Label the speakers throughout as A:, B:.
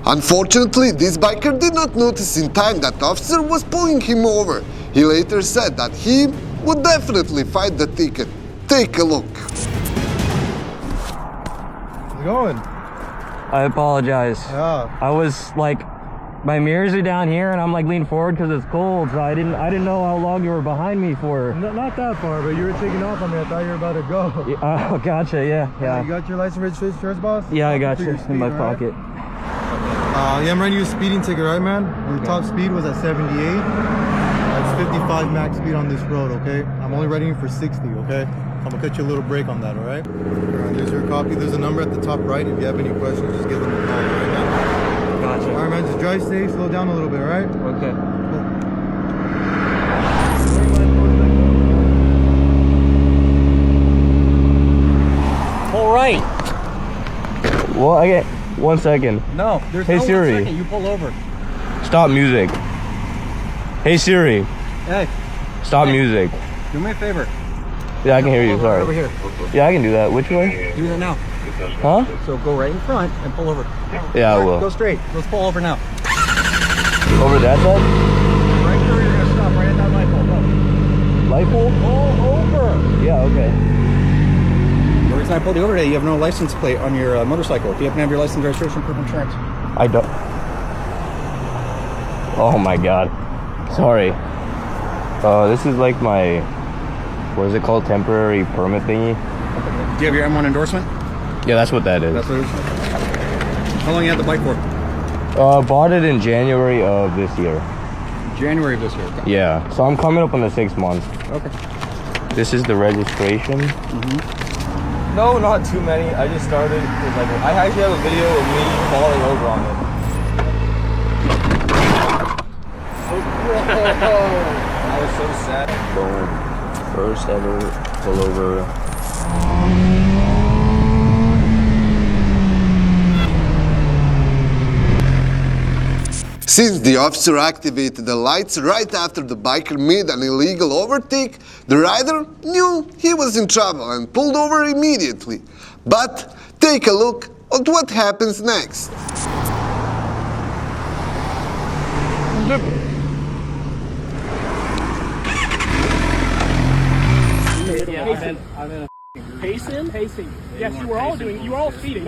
A: Unfortunately, this biker did not notice in time that the officer was pulling him over. He later said that he would definitely fight the ticket. Take a look.
B: How's it going?
C: I apologize.
B: Yeah.
C: I was like, my mirrors are down here and I'm like leaning forward because it's cold, so I didn't know how long you were behind me for.
B: Not that far, but you were taking off on me. I thought you were about to go.
C: Oh, gotcha, yeah.
B: You got your license, registration, insurance, boss?
C: Yeah, I got you in my pocket.
B: Yeah, I'm running you a speeding ticket, right, man? Your top speed was at 78. That's 55 max speed on this road, okay? I'm only writing you for 60, okay? I'm gonna cut you a little break on that, all right? There's your copy. There's a number at the top right. If you have any questions, just give them a call right now.
C: Gotcha.
B: All right, man, just drive safe, slow down a little bit, all right?
C: Okay. All right. Well, I get 1 second.
D: No, there's
C: Hey,
D: no
C: Siri.
D: 1 second. You pull over.
C: Stop music. Hey Siri,
D: Hey,
C: stop music.
D: do me a favor.
C: Yeah, I can hear you, sorry.
D: Over here.
C: Yeah, I can do that. Which way?
D: Do that now.
C: Huh?
D: So go right in front and pull over.
C: Yeah, I
D: Go
C: will.
D: straight. Let's pull over now.
C: Over that side?
D: Right there, you're gonna stop right at that light pole. Go.
C: Light pole?
D: Pull over.
C: Yeah, okay.
D: The reason I pulled you over today, you have no license plate on your motorcycle. Do you happen to have your license, registration, proof of insurance?
C: I don't. Oh my god. Sorry. This is like my, what is it called? Temporary permit thingy?
D: Do you have your M1 endorsement?
C: Yeah, that's what that is.
D: That's what it is. How long you had the bike for?
C: Bought it in January of this year.
D: January of this year. Okay.
C: Yeah, so I'm coming up on the 6 months.
D: Okay.
C: This is the registration. No, not too many. I just started, like, I actually have a video of me falling over on it. I was so sad. Boom. First ever pullover.
A: Since the officer activated the lights right after the biker made an illegal overtake, the rider knew he was in trouble and pulled over immediately. But take a look at what happens next.
E: Pacing. Yes, you were all speeding.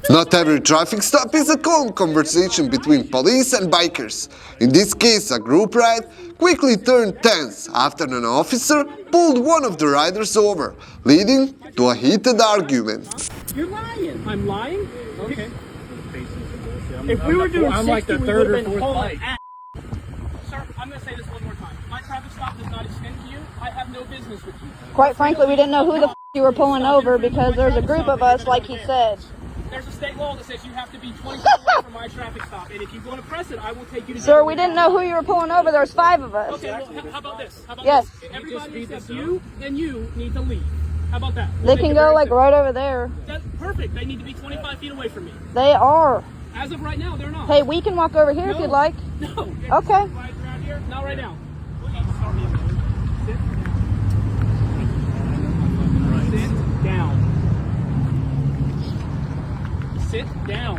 A: Not every traffic stop is a calm conversation between police and bikers. In this case, a group ride quickly turned tense after an officer pulled one of the riders over, leading to a heated argument.
E: You're lying. I'm lying? Okay. If we were doing 60, like the third or fourth light. Sir, I'm going to say this one more time. My traffic stop does not extend to you. I have no business with you.
F: Quite frankly, we didn't know who the f you were pulling over because there's a group of us, like he said.
E: There's a state law that says you have to be 20 feet away from my traffic stop, and if you want to press it, I will take you to jail.
F: Sir, we didn't know who you were pulling over. There was 5 of us.
E: Okay, well, how about this?
F: Yes.
E: Everybody except you and you need to leave. How about that?
F: They can go like right over there.
E: That's perfect. They need to be 25 feet away from me.
F: They are.
E: As of right now, they're not.
F: Hey, we can walk over here if you'd like.
E: No.
F: Okay.
E: Right around here? Not right now. Sit down. Sit down.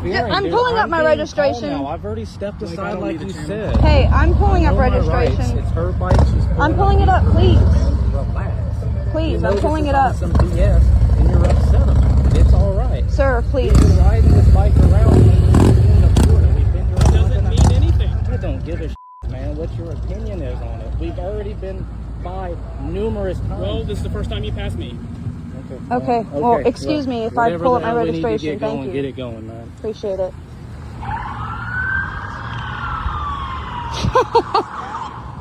F: Dude, I'm pulling up my registration.
D: I've already stepped aside like you said.
F: Hey, I'm pulling up registration.
D: It's her bike.
F: I'm pulling it up, please.
D: Relax.
F: Please, I'm pulling it up.
D: Some BS and you're upset about it. It's all right.
F: Sir, please.
D: We've been riding this bike around. We've been
E: It doesn't mean anything.
D: I don't give a shit, man, what your opinion is on it. We've already been by numerous times.
E: Well, this is the first time you passed me.
F: Okay, well, excuse me if I pull up my registration. Thank you.
D: Get it going, man.
F: Appreciate it.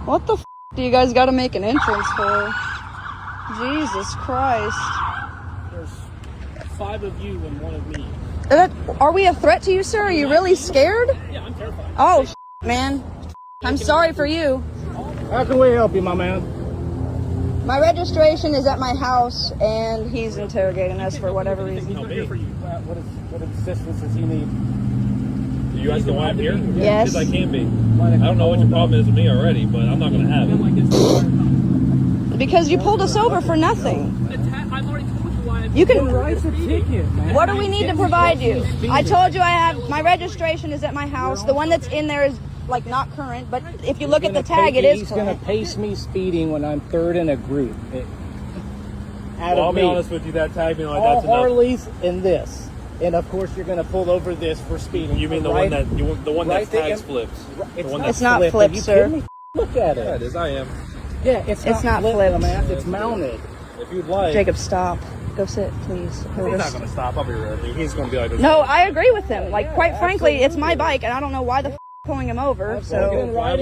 F: What the f do you guys got to make an entrance for? Jesus Christ.
E: There's 5 of you and 1 of me.
F: Are we a threat to you, sir? Are you really scared?
E: Yeah, I'm terrified.
F: Oh, man. I'm sorry for you.
D: How can we help you, my man?
F: My registration is at my house, and he's interrogating us for whatever reason.
E: I'm here for you.
D: What assistance does he need?
G: You guys know why I'm here?
F: Yes.
G: Because I can be. I don't know what your problem is with me already, but I'm not going to have it.
F: Because you pulled us over for nothing.
E: I've already told you why
F: You can
E: write the ticket, man.
F: What do we need to provide you? I told you I have my registration is at my house. The one that's in there is like not current, but if you look at the tag, it is
H: He's going to
F: current.
H: pace me speeding when I'm third in a group.
G: I'll be honest with you, that tag me like
H: All
G: that's enough.
H: Harleys in this. And of course, you're going to pull over this for speeding.
G: You mean the
H: right?
G: one
H: right
G: that
H: there.
G: tags flips?
F: It's not
H: flipped.
F: flipped,
H: Are you
F: sir.
H: kidding me? Look at
G: Yeah,
H: it.
G: it is. I am.
H: Yeah, it's not
F: flipped.
H: dumbass. It's mounted.
G: If you'd like.
F: Jacob, stop. Go sit, please.
G: He's not going to stop. I'll be ready. He's going to be like this.
F: No, I agree with him. Like, quite frankly, it's my bike, and I don't know why the pulling him over. So I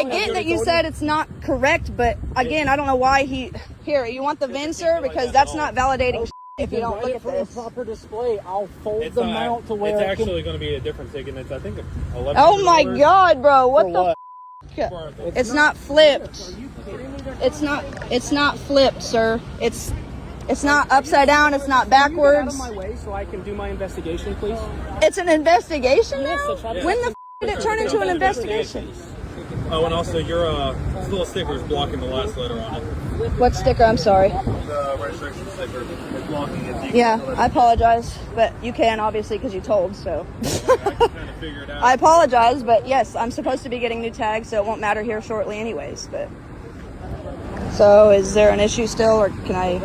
F: get that you said it's not correct, but again, I don't know why he. Here, you want the VIN, sir? Because that's not validating if you don't look at
H: for the
F: this.
H: proper display. I'll fold
G: It's
H: the
G: not-
H: mount to where
G: it's
H: it can-
G: actually going to be a different ticket. It's I think $11.
F: Oh my God, bro! What
H: For
F: the?
H: what?
F: It's not flipped. It's not flipped, sir. It's not upside down. It's not
E: Get out of
F: backwards.
E: my way so I can do my investigation, please.
F: It's an investigation
E: Yes,
F: now.
E: that's right.
F: When the did it turn into an investigation?
G: Oh, and also your little sticker is blocking the last letter on it.
F: What sticker? I'm sorry.
G: The registration sticker is blocking it.
F: Yeah, I apologize, but you can obviously because you told. So
G: Kind of figure it out.
F: I apologize, but yes, I'm supposed to be getting new tags, so it won't matter here shortly, anyways. But so, is there an issue still, or can I?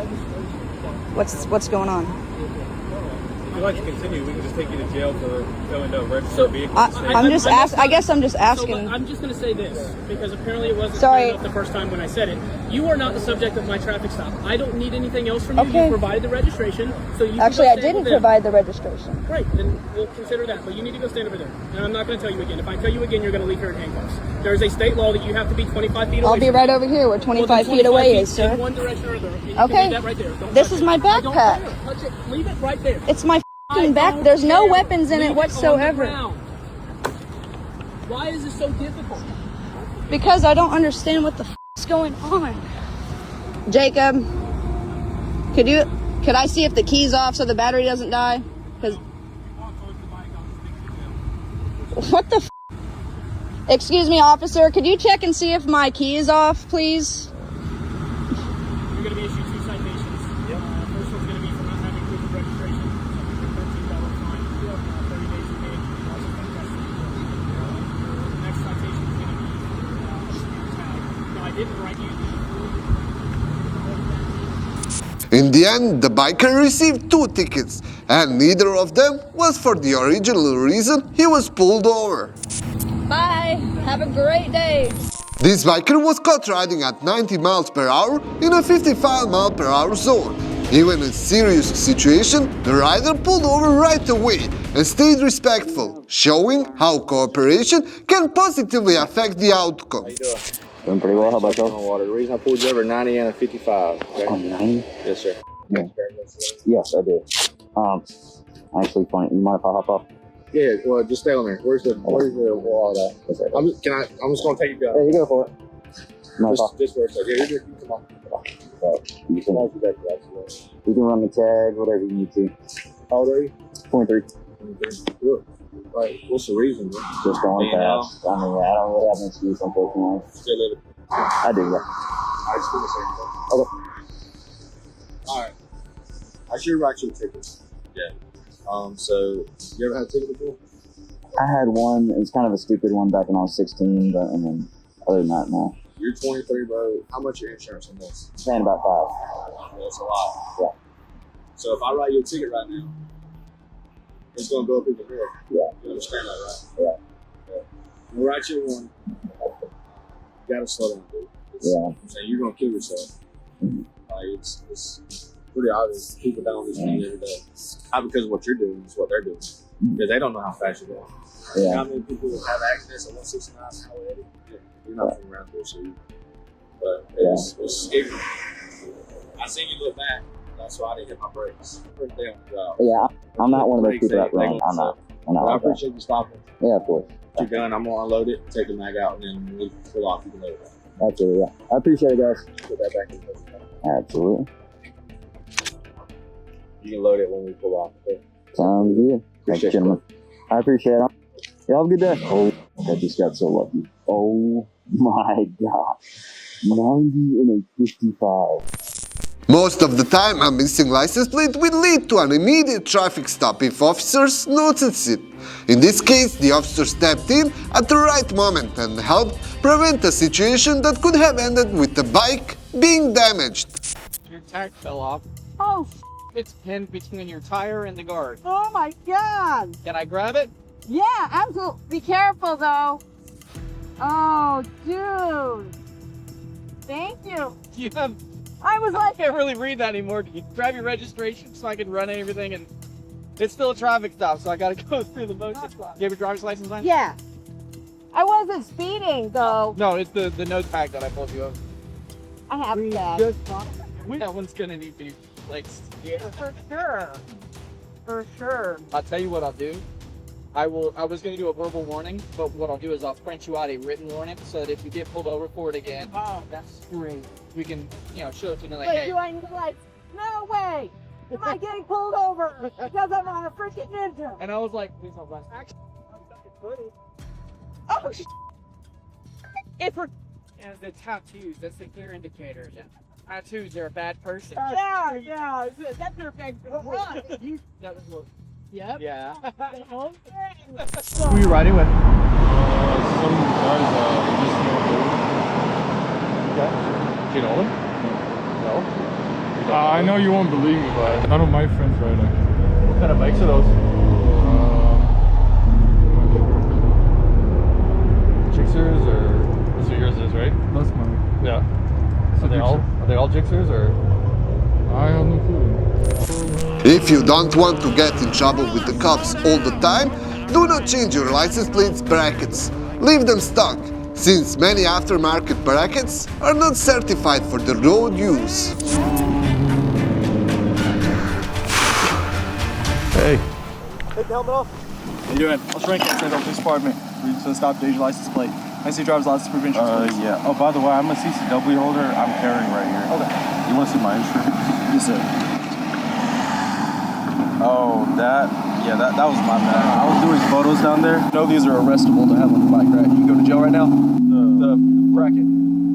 F: What's going on?
G: If you'd like to continue, we can just take you to jail for failing to register a vehicle.
F: I guess I'm just
E: So,
F: asking.
E: I'm just going to say this, because apparently it wasn't
F: Sorry.
E: clear enough the first time when I said it. You are not the subject of my traffic stop. I don't need anything else from you.
F: Okay.
E: You provided the registration, so you
F: Actually,
E: can
F: I
E: go stand
F: didn't
E: with them.
F: provide the registration.
E: Great, then we'll consider that. But you need to go stand over there. And I'm not going to tell you again. If I tell you again, you're going to leave here in handcuffs. There's a state law that you have to be 25 feet away.
F: I'll be
E: from
F: right
E: me.
F: over here where
E: Well,
F: 25
E: then
F: feet away
E: 25
F: is,
E: feet in
F: sir.
E: one direction or the other. You
F: Okay.
E: can leave that right there. Don't
F: This
E: touch
F: is
E: it.
F: my
E: I don't
F: backpack.
E: care. Touch it. Leave it right there.
F: It's my
E: I
F: f***ing back.
E: don't
F: There's no
E: care.
F: weapons in
E: Leave
F: it
E: on the
F: whatsoever.
E: ground. Why is this so difficult?
F: Because I don't understand what the f***'s going on. Jacob, could I see if the key's off so the battery doesn't die? Because what the f***? Excuse me, officer, could you check and see if my key is off, please?
E: You're going to be issued 2 citations. Yep. First one's going to be for not having proof of registration. $13 fine. 30 days of pay. Also from custody. The next citation is going to be tag. Now, I didn't write you
A: In the end, the biker received 2 tickets, and neither of them was for the original reason he was pulled over.
F: Bye. Have a great day.
A: This biker was caught riding at 90 miles per hour in a 55 mile per hour zone. Even in serious situation, the rider pulled over right away and stayed respectful, showing how cooperation can positively affect the outcome.
C: Doing pretty well. How about y'all?
I: Water. The reason I pulled you over 90 and a 55. Okay?
C: Oh, 90?
I: Yes, sir.
C: Yeah. Yes, I did. Actually, funny. You mind if I hop off?
I: Yeah. Well, just stay on there. Where's the wallet at?
C: Yes, I do.
I: I'm just gonna take you down.
C: Yeah, you go for it. No,
I: Just for a second. Yeah, you're good. Come on.
C: you
I: Come on,
C: can,
I: you got you.
C: you can run the tag, whatever you need to.
I: How old are you?
C: 23.
I: 23. Good. Right. What's the reason? Man?
C: Just going fast. I mean, yeah, I don't really have an excuse, unfortunately.
I: Still live it.
C: I do, yeah.
I: I just want to say.
C: Okay.
I: All right. I should write you a ticket. Yeah. So you ever had a ticket before?
C: I had one. It was kind of a stupid one back when I was 16, but I mean, other than that, no.
I: You're 23, bro. How much your insurance on this?
C: Paying about 5.
I: Well, that's a lot.
C: Yeah.
I: So if I write you a ticket right now, it's gonna go up in the bill.
C: Yeah.
I: You understand that, right?
C: Yeah.
I: I'm gonna write you one. You gotta slow down, dude.
C: Yeah.
I: I'm saying you're gonna kill yourself. Like it's pretty obvious. People die on this thing every day. Not because of what you're doing, it's what they're doing. Because they don't know how fast you're going. You know
C: Yeah.
I: how many people have accidents at 169 already? Yeah. You're not from around here, so you. But it's scary. I seen you look back. That's why I didn't hit my brakes. First day on the job.
C: Yeah, I'm not one of those
I: Brakes
C: people that
I: ain't
C: run.
I: legal,
C: I'm not. I'm
I: But
C: not
I: I
C: like that.
I: appreciate you stopping.
C: Yeah, of course.
I: You're done. I'm gonna unload it, take the mag out, and then when we pull off, you can load it.
C: Absolutely, yeah. I appreciate it, guys.
I: Put that back in the place.
C: Absolutely.
I: You can load it when we pull off. Okay?
C: Sounds good. Thank you,
I: Appreciate
C: gentlemen. I appreciate it. Y'all have a good day. Oh, I just got so lucky. Oh my God. 90 and a 55.
A: Most of the time, a missing license plate will lead to an immediate traffic stop if officers notice it. In this case, the officer stepped in at the right moment and helped prevent a situation that could have ended with the bike being damaged.
J: Your tag fell off.
F: Oh,
J: It's pinned between your tire and the guard.
F: oh my God.
J: Can I grab it?
F: Yeah, absolutely. Be careful though. Oh, dude. Thank you.
J: You have.
F: I was
J: I
F: like,
J: can't really read that anymore. Can you grab your registration so I can run everything? And it's still a traffic stop, so I gotta go through the motion. You have your driver's license on?
F: yeah. I wasn't speeding though.
J: No, it's the nose tag that I pulled you of.
F: I have that.
J: That one's gonna need to be fixed.
F: Yeah, for sure. For sure.
J: I'll tell you what I'll do. I was gonna do a verbal warning, but what I'll do is I'll print you out a written warning so that if you get pulled over for it again,
F: Oh,
J: that's great. We can, show it to them like,
F: wait,
J: hey.
F: do I need lights? No way. Am I getting pulled over because I'm on a freaking ninja?
J: And I was like, please don't blast.
F: Oh, it's for
J: And the tattoos, that's the clear indicator. Yeah. Tattoos, they're a bad person.
F: yeah. That's your big run.
J: That was what.
F: Yep.
J: Yeah.
D: Who are you riding with?
G: Some guys just know.
C: Do you know him? No.
G: I know you won't believe me, but none of my friends ride it.
C: What kind of bikes are those? Jixers or so yours is, right?
G: That's mine.
C: Yeah. Are they all Jixers or?
G: I have no clue.
A: If you don't want to get in trouble with the cops all the time, do not change your license plates brackets. Leave them stuck, since many aftermarket brackets are not certified for the road use.
C: Hey.
D: Take the helmet off. How you doing? I'll shrink it. Central Police Department. So stop danger license plate. I see driver's license proof insurance.
K: Yeah. Oh, by the way, I'm a CCW holder. I'm carrying right here.
D: Okay.
K: You want to see my insurance?
D: Yes, sir.
K: Oh, that was my bad. I was doing photos down there.
D: You know these are arrestable to have on your bike, right? You can go to jail right now. The bracket.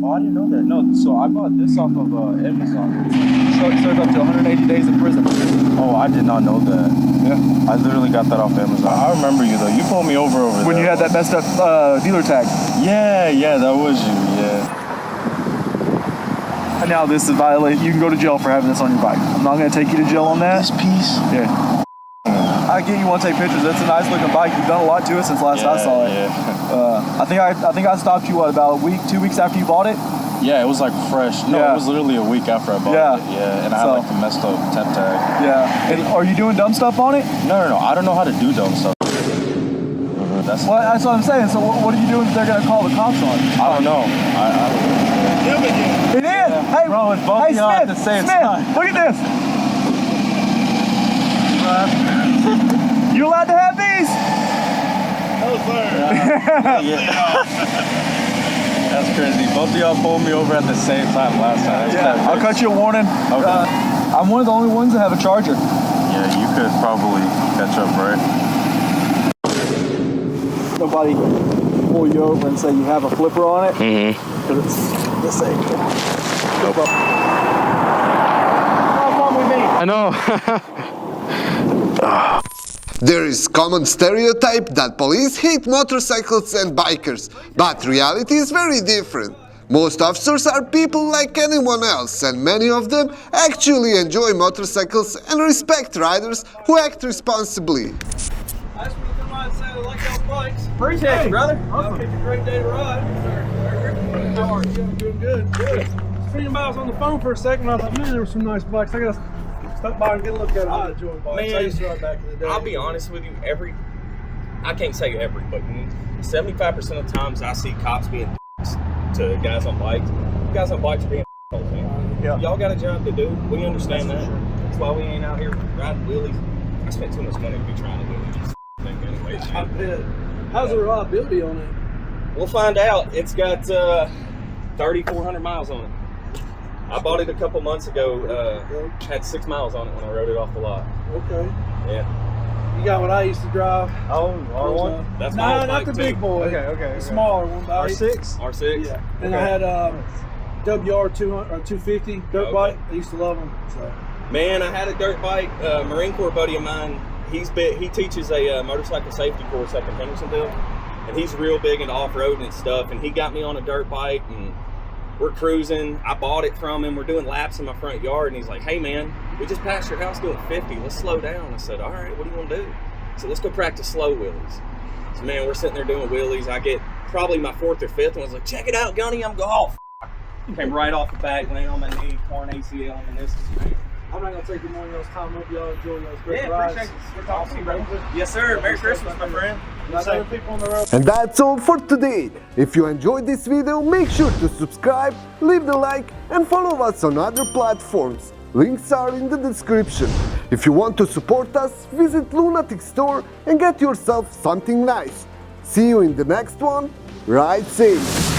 K: Oh, I didn't know that. No, so I bought this off of Amazon.
D: Serves up to 180 days in prison.
K: Oh, I did not know that.
D: Yeah.
K: I literally got that off Amazon. I remember you though. You pulled me over there.
D: When you had that messed up dealer tag.
K: Yeah, that was you. Yeah.
D: And now this is violation. You can go to jail for having this on your bike. I'm not going to take you to jail on that.
K: This piece.
D: Yeah. I get you want to take pictures. It's a nice looking bike. You've done a lot to it since last I saw it.
K: Yeah.
D: I think I stopped you about a week, 2 weeks after you bought it.
K: Yeah, it was like fresh. No,
D: Yeah.
K: it was literally a week after I bought it. Yeah, and I had like the messed up temp tag.
D: Yeah. And are you doing dumb stuff on it?
K: No. I don't know how to do dumb stuff. That's
D: what I'm saying. So what are you doing if they're going to call the cops on you?
K: I don't know.
D: It is. Hey,
K: bro, it's both of y'all at the same time.
D: Look at this. You allowed to have these?
K: No, sir. That's crazy. Both of y'all pulled me over at the same time last time.
D: Yeah, I'll cut you a warning.
K: Okay.
D: I'm one of the only ones that have a charger.
K: Yeah, you could probably catch up, right?
D: Nobody can pull you over and say you have a flipper on it. Because it's this ain't no problem.
C: I know.
A: There is common stereotype that police hate motorcycles and bikers, but reality is very different. Most officers are people like anyone else, and many of them actually enjoy motorcycles and respect riders who act responsibly.
G: That's when you come out and say I like y'all bikes.
J: Appreciate it, brother.
G: I'll take a great day to ride. How are you? I'm doing good. Good. Thinking about I was on the phone for a second. I thought, man, there were some nice bikes. I gotta stop by and get a look at it. I enjoy bikes. I used to ride back in the day.
L: I'll be honest with you. I can't say every, but 75% of the times I see cops being to guys on bikes. Guys on bikes are being man.
D: Yeah.
L: Y'all got a job to do. We understand that. That's why we ain't out here riding wheelies. I spent too much money to be trying to do this thing anyway.
G: I bet. How's the reliability on it?
L: We'll find out. It's got 3,400 miles on it. I bought it a couple months ago. Had 6 miles on it when I rode it off the lot.
G: Okay.
L: Yeah.
G: You got what I used to drive.
L: Oh, R1? That's my
G: No,
L: old
G: not
L: bike
G: the
L: too.
G: big boy.
D: Okay.
G: The smaller one.
D: R6?
L: R6.
G: Yeah. And I had WR 200 or 250 dirt bike. I used to love them. So.
L: Man, I had a dirt bike. Marine Corps buddy of mine. He teaches a motorcycle safety course up in Hendersonville, and he's real big into off-roading and stuff. And he got me on a dirt bike, and we're cruising. I bought it from him. We're doing laps in my front yard, and he's like, "Hey man, we just passed your house doing 50. Let's slow down." I said, "All right, what do you want to do?" So let's go practice slow wheelies. So man, we're sitting there doing wheelies. I get probably my 4th or 5th, and I was like, "Check it out, Gunny, I'm golf." Came right off the back, laying on my knee, torn ACL, and this is
G: I'm not gonna take any more of y'all's time. Hope y'all enjoy those great rides.
L: Appreciate it. Good talking to you, bro. Yes, sir. Merry Christmas, my friend.
G: Not other people on the road.
A: And that's all for today. If you enjoyed this video, make sure to subscribe, leave the like, and follow us on other platforms. Links are in the description. If you want to support us, visit Lunatic store and get yourself something nice. See you in the next one. Ride safe.